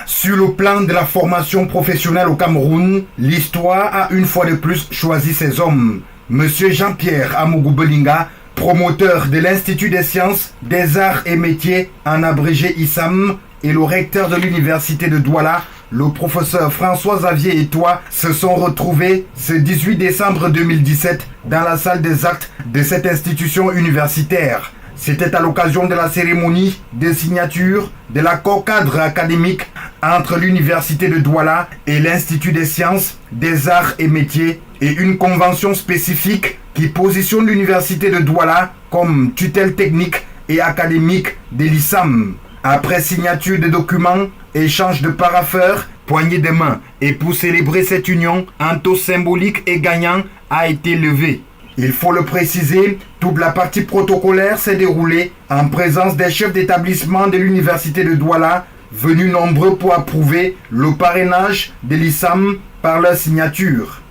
Sur le plan de la formation professionnelle au Cameroun, l'histoire a une fois de plus choisi ses hommes. Monsieur Jean-Pierre Amougou Belinga, promoteur de l'Institut des sciences, des arts et métiers, en abrégé ISAM, et le recteur de l'université de Douala, le professeur François-Xavier Etoile, se sont retrouvés ce 18 décembre 2017 dans la salle des actes de cette institution universitaire. C'était à l'occasion de la cérémonie de signature de l'accord cadre académique entre l'université de Douala et l'Institut des sciences, des arts et métiers, et une convention spécifique qui positionne l'université de Douala comme tutelle technique et académique de l'ISAM. Après signature des documents, échange de parapheurs, poignée de main, et pour célébrer cette union, un toast symbolique et gagnant a été levé. Il faut le préciser, toute la partie protocolaire s'est déroulée en présence des chefs d'établissement de l'université de Douala, venus nombreux pour approuver le parrainage de l'ISAM par leur signature.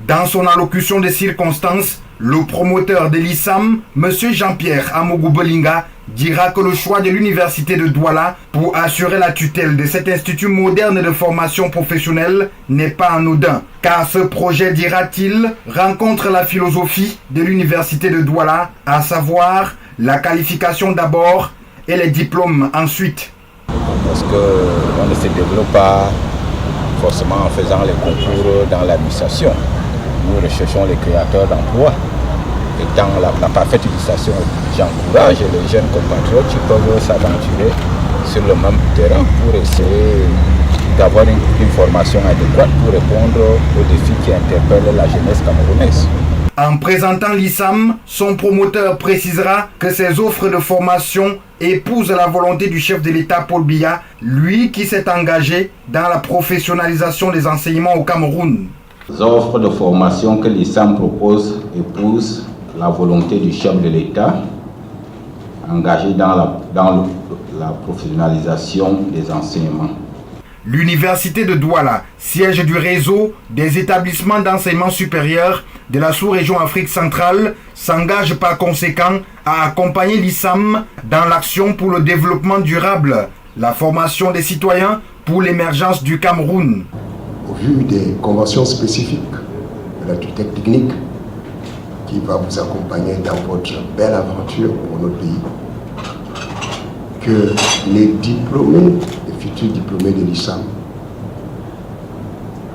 Dans son allocution de circonstances, le promoteur de l'ISAM, M. Jean-Pierre Amougou Belinga, dira que le choix de l'université de Douala pour assurer la tutelle de cet institut moderne de formation professionnelle n'est pas anodin, car ce projet, dira-t-il, rencontre la philosophie de l'université de Douala, à savoir la qualification d'abord et les diplômes ensuite. Parce qu'on ne se développe pas forcément en faisant les concours dans l'administration. Nous recherchons les créateurs d'emplois. Et dans la parfaite utilisation, j'encourage les jeunes compatriotes qui peuvent s'aventurer sur le même terrain pour essayer d'avoir une formation adéquate pour répondre aux défis qui interpellent la jeunesse camerounaise. En présentant l'ISAM, son promoteur précisera que ces offres de formation épousent la volonté du chef de l'État Paul Biya, lui qui s'est engagé dans la professionnalisation des enseignements au Cameroun. Les offres de formation que l'ISAM propose épousent la volonté du chef de l'État, engagé dans la professionnalisation des enseignements. L'université de Douala, siège du réseau des établissements d'enseignement supérieur de la sous-région Afrique centrale, s'engage par conséquent à accompagner l'ISAM dans l'action pour le développement durable, la formation des citoyens pour l'émergence du Cameroun. Au vu des conventions spécifiques de la tutelle technique qui va vous accompagner dans votre belle aventure pour notre pays, que les diplômés, les futurs diplômés de l'ISAM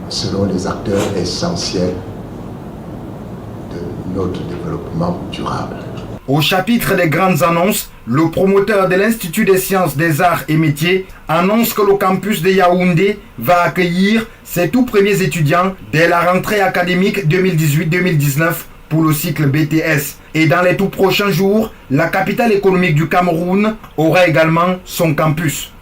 seront les acteurs essentiels de notre développement durable. Au chapitre des grandes annonces, le promoteur de l'Institut des sciences, des arts et métiers annonce que le campus de Yaoundé va accueillir ses tout premiers étudiants dès la rentrée académique 2018-2019 pour le cycle BTS. Et dans les tout prochains jours, la capitale économique du Cameroun aura également son campus.